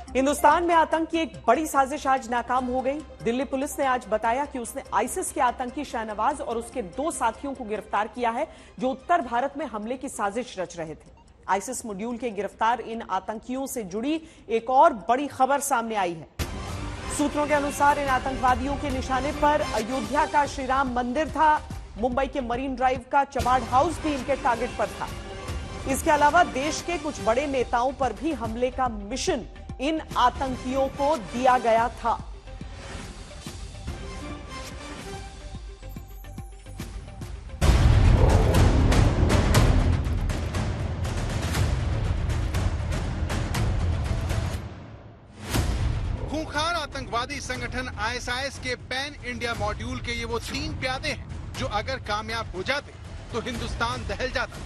हिंदुस्तान में आतंक की एक बड़ी साजिश आज नाकाम हो गई। दिल्ली पुलिस ने आज बताया कि उसने आईसिस के आतंकी शाहनवाज और उसके 2 साथियों को गिरफ्तार किया है, जो उत्तर भारत में हमले की साजिश रच रहे थे। आईसिस मॉड्यूल के गिरफ्तार इन आतंकियों से जुड़ी एक और बड़ी खबर सामने आई है। सूत्रों के अनुसार इन आतंकवादियों के निशाने पर अयोध्या का श्री राम मंदिर था। मुंबई के मरीन ड्राइव का चबाड़ हाउस भी इनके टारगेट पर था। इसके अलावा देश के कुछ बड़े नेताओं पर भी हमले का मिशन इन आतंकियों को दिया गया था। खूंखार आतंकवादी संगठन आईएसआईएस के पैन इंडिया मॉड्यूल के ये वो 3 प्यादे हैं जो अगर कामयाब हो जाते तो हिंदुस्तान दहल जाता।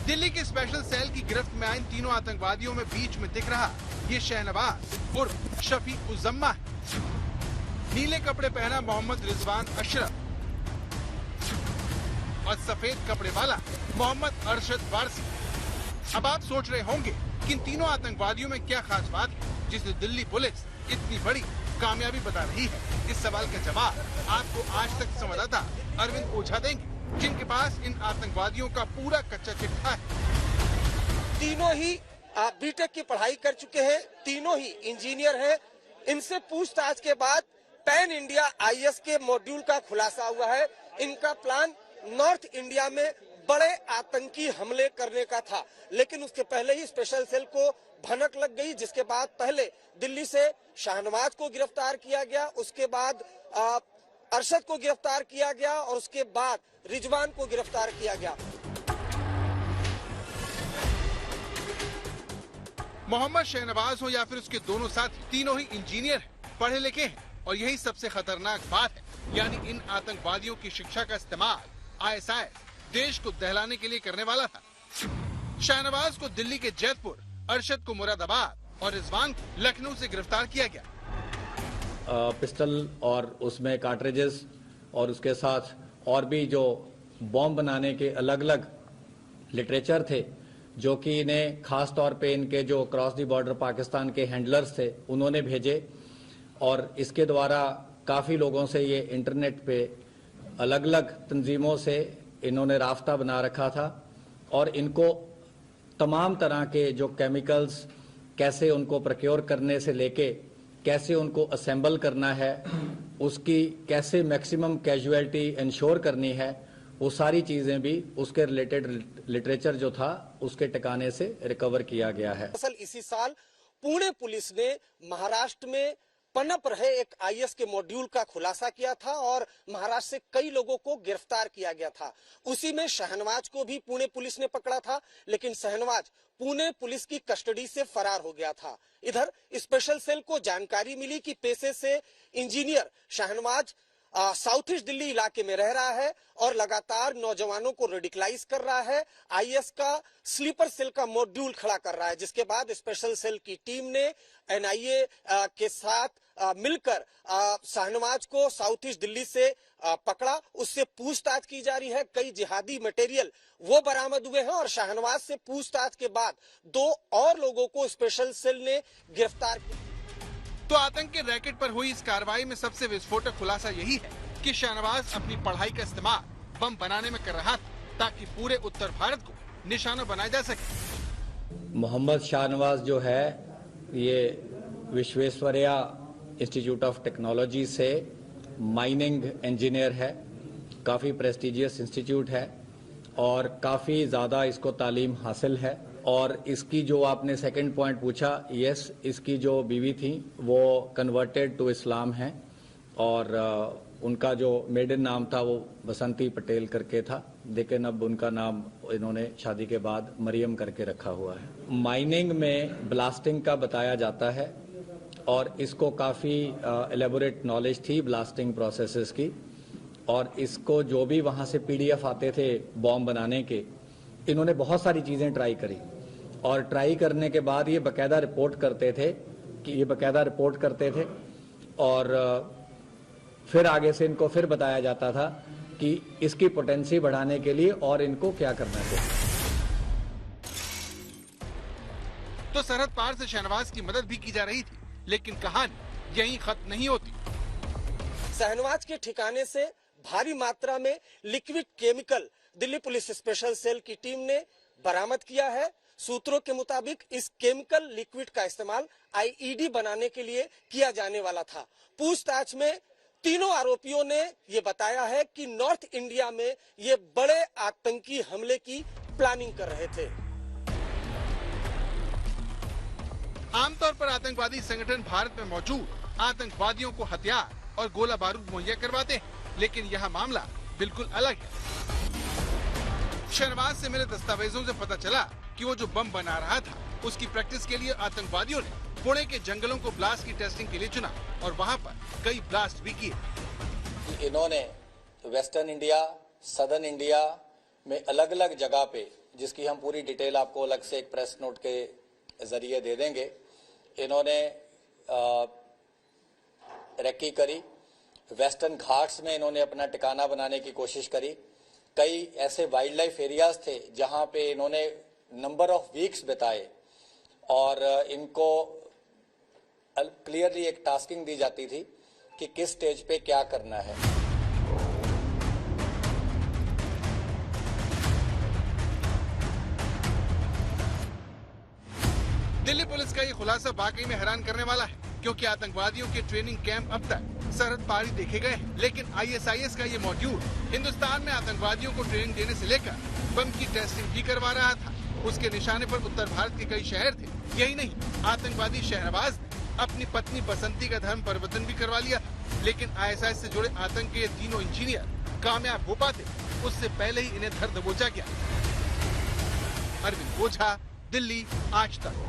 दिल्ली के स्पेशल सेल की गिरफ्त में आए इन तीनों आतंकवादियों में बीच में दिख रहा ये शहनवाज उर्फ शफीक उज़्ज़मा है। नीले कपड़े पहना मोहम्मद रिजवान अशरफ और सफेद कपड़े वाला मोहम्मद अरशद वारसी। अब आप सोच रहे होंगे कि इन तीनों आतंकवादियों में क्या खास बात है जिसे दिल्ली पुलिस इतनी बड़ी कामयाबी बता रही है। इस सवाल का जवाब आपको आज तक संवाददाता अरविंद ओझा देंगे, जिनके पास इन आतंकवादियों का पूरा कच्चा चिट्ठा है। तीनों ही बीटेक की पढ़ाई कर चुके हैं, तीनों ही इंजीनियर हैं। इनसे पूछताछ के बाद पैन इंडिया आईएस के मॉड्यूल का खुलासा हुआ है। इनका प्लान नॉर्थ इंडिया में बड़े आतंकी हमले करने का था, लेकिन उसके पहले ही स्पेशल सेल को भनक लग गई, जिसके बाद पहले दिल्ली से शाहनवाज को गिरफ्तार किया गया, उसके बाद अरशद को गिरफ्तार किया गया और उसके बाद रिजवान को गिरफ्तार किया गया। मोहम्मद शहनवाज हो या फिर उसके दोनों साथी, तीनों ही इंजीनियर हैं, पढ़े लिखे हैं और यही सबसे खतरनाक बात है, यानी इन आतंकवादियों की शिक्षा का इस्तेमाल आईएसआईएस देश को दहलाने के लिए करने वाला था। शहनवाज को दिल्ली के जैतपुर, अरशद को मुरादाबाद और रिजवान को लखनऊ से गिरफ्तार किया गया। पिस्टल और उसमें कार्ट्रिजेस और उसके साथ और भी जो बॉम्ब बनाने के अलग अलग लिटरेचर थे, जो कि इन्हें खास तौर पे इनके जो क्रॉस दी बॉर्डर पाकिस्तान के हैंडलर्स थे उन्होंने भेजे और इसके द्वारा काफ़ी लोगों से ये इंटरनेट पे अलग अलग तंजीमों से इन्होंने रास्ता बना रखा था और इनको तमाम तरह के जो केमिकल्स कैसे उनको प्रोक्योर करने से लेके कैसे उनको असेंबल करना है, उसकी कैसे मैक्सिमम कैजुअलिटी इंश्योर करनी है, वो सारी चीजें भी उसके रिलेटेड लिटरेचर जो था उसके ठिकाने से रिकवर किया गया है। असल इसी साल पुणे पुलिस ने महाराष्ट्र में पनप रहे एक आईएस के मॉड्यूल का खुलासा किया था और महाराष्ट्र से कई लोगों को गिरफ्तार किया गया था। उसी में शहनवाज को भी पुणे पुलिस ने पकड़ा था, लेकिन शहनवाज पुणे पुलिस की कस्टडी से फरार हो गया था। इधर स्पेशल सेल को जानकारी मिली कि पेशे से engineer Shahnawaz south east Delhi इलाके में रह रहा है और लगातार नौजवानों को रेडिकलाइज कर रहा है। आईएस का स्लीपर सेल का मॉड्यूल खड़ा कर रहा है, जिसके बाद स्पेशल सेल की टीम ने एनआईए के साथ मिलकर शाहनवाज को साउथ ईस्ट दिल्ली से पकड़ा। उससे पूछताछ की जा रही है। कई जिहादी मटेरियल वो बरामद हुए हैं और शाहनवाज से पूछताछ के बाद 2 और लोगों को स्पेशल सेल ने गिरफ्तार किया। तो आतंक के रैकेट पर हुई इस कार्रवाई में सबसे विस्फोटक खुलासा यही है कि शहनवाज अपनी पढ़ाई का इस्तेमाल बम बनाने में कर रहा था, ताकि पूरे उत्तर भारत को निशाना बनाया जा सके। मोहम्मद शाहनवाज जो है ये विश्वेश्वरैया इंस्टीट्यूट ऑफ टेक्नोलॉजी से माइनिंग इंजीनियर है। काफ़ी प्रेस्टिजियस इंस्टीट्यूट है और काफ़ी ज़्यादा इसको तालीम हासिल है। और इसकी जो आपने सेकंड पॉइंट पूछा, यस, इसकी जो बीवी थी वो कन्वर्टेड टू इस्लाम है और उनका जो मेडन नाम था वो बसंती पटेल करके था, लेकिन अब उनका नाम इन्होंने शादी के बाद मरियम करके रखा हुआ है। माइनिंग में ब्लास्टिंग का बताया जाता है और इसको काफ़ी एलेबोरेट नॉलेज थी ब्लास्टिंग प्रोसेसेस की, और इसको जो भी वहाँ से पीडीएफ आते थे बॉम्ब बनाने के, इन्होंने बहुत सारी चीज़ें ट्राई करी और ट्राई करने के बाद ये बाकायदा रिपोर्ट करते थे और फिर आगे से इनको फिर बताया जाता था कि इसकी पोटेंसी बढ़ाने के लिए और इनको क्या करना चाहिए। तो सरहद पार से शहनवाज की मदद भी की जा रही थी, लेकिन कहानी यहीं खत्म नहीं होती। शहनवाज के ठिकाने से भारी मात्रा में liquid chemical Delhi police special cell की टीम ने बरामद किया है। सूत्रों के मुताबिक इस केमिकल लिक्विड का इस्तेमाल आईईडी बनाने के लिए किया जाने वाला था। पूछताछ में तीनों आरोपियों ने ये बताया है कि नॉर्थ इंडिया में ये बड़े आतंकी हमले की प्लानिंग कर रहे थे। आमतौर पर आतंकवादी संगठन भारत में मौजूद आतंकवादियों को हथियार और गोला बारूद मुहैया करवाते हैं, लेकिन यह मामला बिल्कुल अलग है। शहनवाज से मिले दस्तावेजों से पता चला कि वो जो बम बना रहा था, उसकी प्रैक्टिस के लिए आतंकवादियों ने पुणे के जंगलों को ब्लास्ट की टेस्टिंग के लिए चुना और वहाँ पर कई ब्लास्ट भी किए। इन्होंने वेस्टर्न इंडिया, सदर्न इंडिया में अलग अलग जगह पे, जिसकी हम पूरी डिटेल आपको अलग से एक प्रेस नोट के जरिए दे देंगे, इन्होंने रेकी करी। वेस्टर्न घाट्स में इन्होंने अपना ठिकाना बनाने की कोशिश करी। कई ऐसे वाइल्ड लाइफ एरियाज थे जहां पे इन्होंने नंबर ऑफ वीक्स बिताए और इनको क्लियरली एक टास्किंग दी जाती थी कि किस स्टेज पे क्या करना है। दिल्ली पुलिस का ये खुलासा वाकई में हैरान करने वाला है, क्योंकि आतंकवादियों के ट्रेनिंग कैंप अब तक सरहद पार ही देखे गए हैं, लेकिन आईएसआईएस का ये मॉड्यूल हिंदुस्तान में आतंकवादियों को ट्रेनिंग देने से लेकर बम की टेस्टिंग भी करवा रहा था। उसके निशाने पर उत्तर भारत के कई शहर थे। यही नहीं, आतंकवादी शहनवाज ने अपनी पत्नी बसंती का धर्म परिवर्तन भी करवा लिया था, लेकिन आईएसआईएस से जुड़े आतंक के ये तीनों इंजीनियर कामयाब हो पाते उससे पहले ही इन्हें धर दबोचा गया। अरविंद ओझा, दिल्ली आज तक।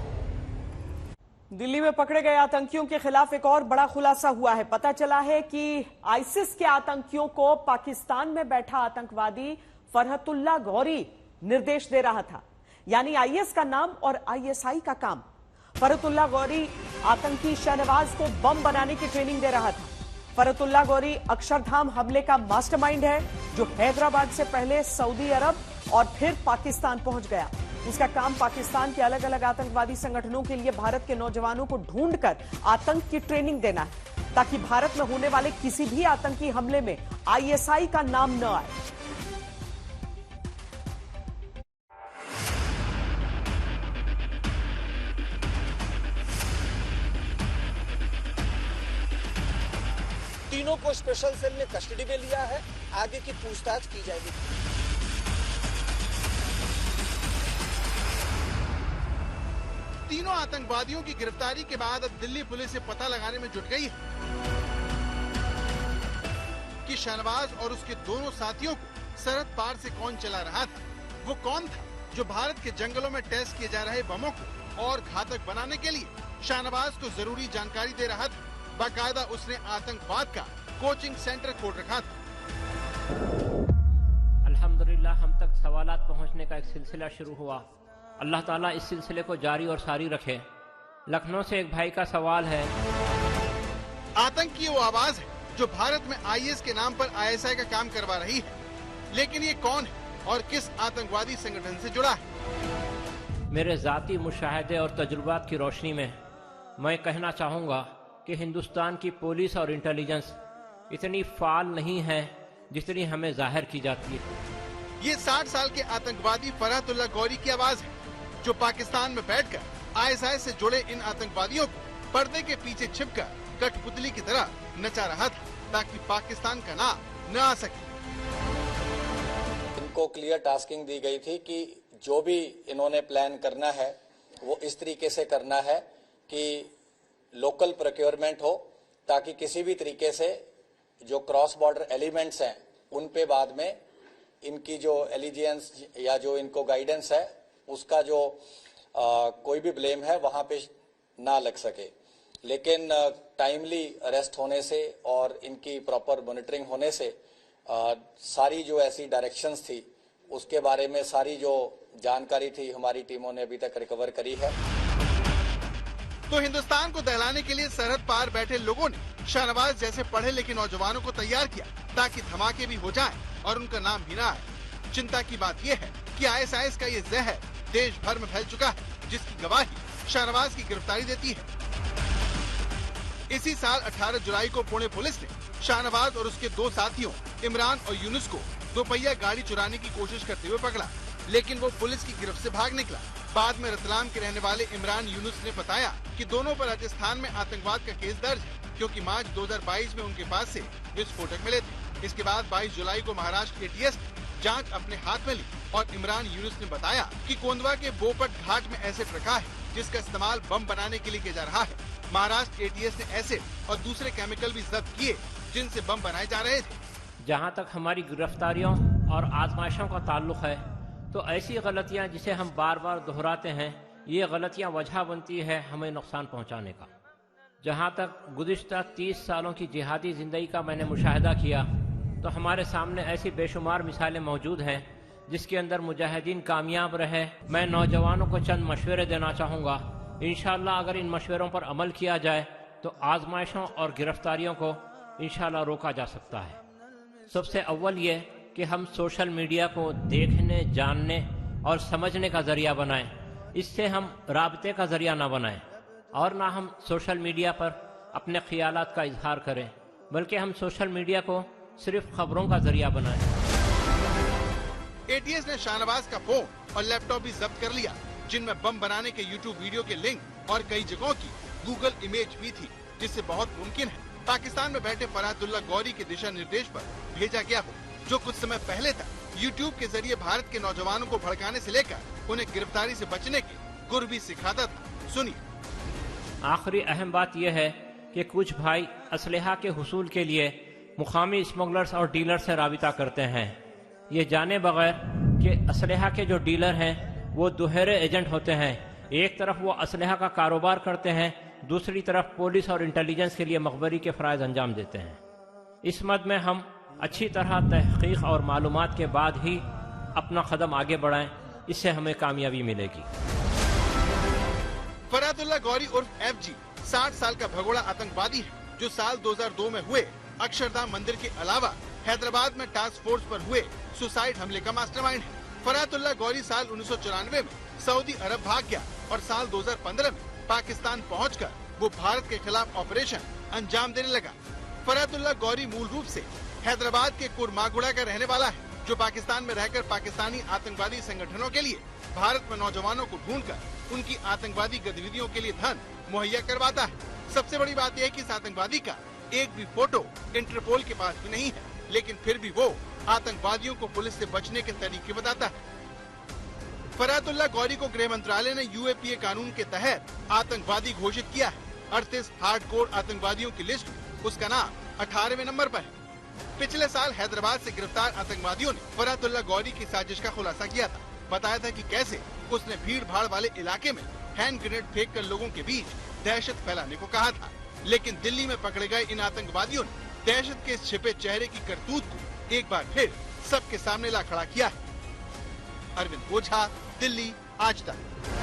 दिल्ली में पकड़े गए आतंकियों के खिलाफ एक और बड़ा खुलासा हुआ है। पता चला है कि आईसिस के आतंकियों को पाकिस्तान में बैठा आतंकवादी फरहतुल्ला गौरी निर्देश दे रहा था, यानी आईएस का नाम और आईएसआई का काम। फरहतुल्ला गौरी आतंकी शहनवाज को बम बनाने की ट्रेनिंग दे रहा था। फरहतुल्ला गौरी अक्षरधाम हमले का मास्टरमाइंड है, जो हैदराबाद से पहले सऊदी अरब और फिर पाकिस्तान पहुंच गया। उसका काम पाकिस्तान के अलग अलग आतंकवादी संगठनों के लिए भारत के नौजवानों को ढूंढकर आतंक की ट्रेनिंग देना है, ताकि भारत में होने वाले किसी भी आतंकी हमले में आईएसआई का नाम न आए। तीनों को स्पेशल सेल ने कस्टडी में लिया है। आगे की पूछताछ की जाएगी। तीनों आतंकवादियों की गिरफ्तारी के बाद अब दिल्ली पुलिस ये पता लगाने में जुट गई है कि शहनवाज और उसके दोनों साथियों को सरहद पार से कौन चला रहा था। वो कौन था जो भारत के जंगलों में टेस्ट किए जा रहे बमों को और घातक बनाने के लिए शहनवाज को जरूरी जानकारी दे रहा था। बाकायदा उसने आतंकवाद का कोचिंग सेंटर खोल रखा था। अल्हम्दुलिल्लाह हम तक सवालात पहुंचने का एक सिलसिला शुरू हुआ। अल्लाह ताला इस सिलसिले को जारी और सारी रखे। लखनऊ से एक भाई का सवाल है। आतंक की वो आवाज है जो भारत में आईएस के नाम पर आईएसआई का काम करवा रही है, लेकिन ये कौन है और किस आतंकवादी संगठन से जुड़ा है? मेरे जाती मुशाहिदे और तजुर्बात की रोशनी में मैं कहना चाहूँगा कि हिंदुस्तान की पुलिस और इंटेलिजेंस इतनी फाल नहीं है जितनी हमें जाहिर की जाती है। ये 60 साल के आतंकवादी फरहतुल्ला गौरी की आवाज है, जो पाकिस्तान में बैठकर आईएसआई से जुड़े इन आतंकवादियों को पर्दे के पीछे छिपकर कठपुतली की तरह नचा रहा था, ताकि पाकिस्तान का नाम न आ सके। इनको क्लियर टास्किंग दी गई थी कि जो भी इन्होंने प्लान करना है वो इस तरीके से करना है कि लोकल प्रोक्योरमेंट हो, ताकि किसी भी तरीके से जो क्रॉस बॉर्डर एलिमेंट्स हैं उन पे बाद में इनकी जो एलिजियंस या जो इनको गाइडेंस है उसका जो कोई भी ब्लेम है वहां पे ना लग सके। लेकिन टाइमली अरेस्ट होने से और इनकी प्रॉपर मॉनिटरिंग होने से सारी जो ऐसी डायरेक्शंस थी उसके बारे में सारी जो जानकारी थी हमारी टीमों ने अभी तक रिकवर करी है। तो हिंदुस्तान को दहलाने के लिए सरहद पार बैठे लोगों ने शहनवाज जैसे पढ़े लिखे नौजवानों को तैयार किया, ताकि धमाके भी हो जाएं और उनका नाम भी ना आए। चिंता की बात यह है कि आईएसआईएस का ये जहर देश भर में फैल चुका है, जिसकी गवाही शाहनवाज की गिरफ्तारी देती है। इसी साल 18 जुलाई को पुणे पुलिस ने शाहनवाज और उसके 2 साथियों इमरान और यूनुस को दोपहिया गाड़ी चुराने की कोशिश करते हुए पकड़ा, लेकिन वो पुलिस की गिरफ्त से भाग निकला। बाद में रतलाम के रहने वाले इमरान यूनुस ने बताया कि दोनों पर राजस्थान में आतंकवाद का केस दर्ज है, क्योंकि मार्च 2022 में उनके पास से विस्फोटक मिले थे। इसके बाद 22 जुलाई को महाराष्ट्र ATS ने जांच अपने हाथ में ली और इमरान यूनुस ने बताया कि कोंदवा के बोपट घाट में एसिड रखा है, जिसका इस्तेमाल बम बनाने के लिए किया जा रहा है। महाराष्ट्र ATS ने एसिड और दूसरे केमिकल भी जब्त किए, जिनसे बम बनाए जा रहे थे। जहाँ तक हमारी गिरफ्तारियों और आजमाइशों का ताल्लुक है, तो ऐसी गलतियाँ जिसे हम बार बार दोहराते हैं, ये गलतियाँ वजह बनती है हमें नुकसान पहुँचाने का। जहाँ तक गुज़िश्ता 30 सालों की जिहादी ज़िंदगी का मैंने मुशाहिदा किया, तो हमारे सामने ऐसी बेशुमार मिसालें मौजूद हैं जिसके अंदर मुजाहिदीन कामयाब रहे। मैं नौजवानों को चंद मशवरे देना चाहूँगा। इंशाअल्लाह अगर इन मशवरों पर अमल किया जाए तो आजमाइशों और गिरफ्तारियों को इंशाअल्लाह रोका जा सकता है। सबसे अव्वल ये कि हम सोशल मीडिया को देखने, जानने और समझने का ज़रिया बनाएं। इससे हम राबते का ज़रिया ना बनाएं और ना हम सोशल मीडिया पर अपने ख्यालात का इजहार करें, बल्कि हम सोशल मीडिया को सिर्फ खबरों का ज़रिया बनाएं। ATS ने शाहनवाज का फोन और लैपटॉप भी जब्त कर लिया, जिनमें बम बनाने के YouTube वीडियो के लिंक और कई जगहों की Google इमेज भी थी, जिससे बहुत मुमकिन है पाकिस्तान में बैठे फरहातुल्लाह गौरी के दिशा निर्देश पर भेजा गया हो, जो कुछ समय पहले तक YouTube के जरिए भारत के नौजवानों को भड़काने से लेकर उन्हें गिरफ्तारी से बचने के गुर भी सिखाता था। सुनिए। आखिरी अहम बात यह है कि कुछ भाई असलहा के हुसूल के लिए मुकामी स्मगलर्स और डीलर से राबिता करते हैं, ये जाने बगैर कि असलहा के जो डीलर हैं वो दुहरे एजेंट होते हैं। एक तरफ वो असलहा का कारोबार करते हैं, दूसरी तरफ पुलिस और इंटेलिजेंस के लिए मखबरी के फ़राइज़ अंजाम देते हैं। इस मद में हम अच्छी तरह तहकीक और मालूमात के बाद ही अपना कदम आगे बढ़ाएं, इससे हमें कामयाबी मिलेगी। फरहातुल्लाह गौरी उर्फ FG 60 साल का भगोड़ा आतंकवादी है, जो साल 2002 में हुए अक्षरधाम मंदिर के अलावा हैदराबाद में टास्क फोर्स पर हुए सुसाइड हमले का मास्टरमाइंड है। फरहातुल्लाह गौरी साल 1994 में सऊदी अरब भाग गया और साल 2015 में पाकिस्तान पहुंचकर वो भारत के खिलाफ ऑपरेशन अंजाम देने लगा। फरहातुल्लाह गौरी मूल रूप से हैदराबाद के कुरमागुड़ा का रहने वाला है, जो पाकिस्तान में रहकर पाकिस्तानी आतंकवादी संगठनों के लिए भारत में नौजवानों को ढूंढकर उनकी आतंकवादी गतिविधियों के लिए धन मुहैया करवाता है। सबसे बड़ी बात यह है कि इस आतंकवादी का एक भी फोटो इंटरपोल के पास भी नहीं है, लेकिन फिर भी वो आतंकवादियों को पुलिस से बचने के तरीके बताता है। फरहातुल्लाह गौरी को गृह मंत्रालय ने UAPA कानून के तहत आतंकवादी घोषित किया है। 38 हार्डकोर आतंकवादियों की लिस्ट में उसका नाम 18वें नंबर पर है। पिछले साल हैदराबाद से गिरफ्तार आतंकवादियों ने फरहातुल्लाह गौरी की साजिश का खुलासा किया था। बताया था कि कैसे उसने भीड़ भाड़ वाले इलाके में हैंड ग्रेनेड फेंक कर लोगों के बीच दहशत फैलाने को कहा था, लेकिन दिल्ली में पकड़े गए इन आतंकवादियों ने दहशत के इस छिपे चेहरे की करतूत को एक बार फिर सबके सामने ला खड़ा किया है। अरविंद ओझा, दिल्ली, आज तक।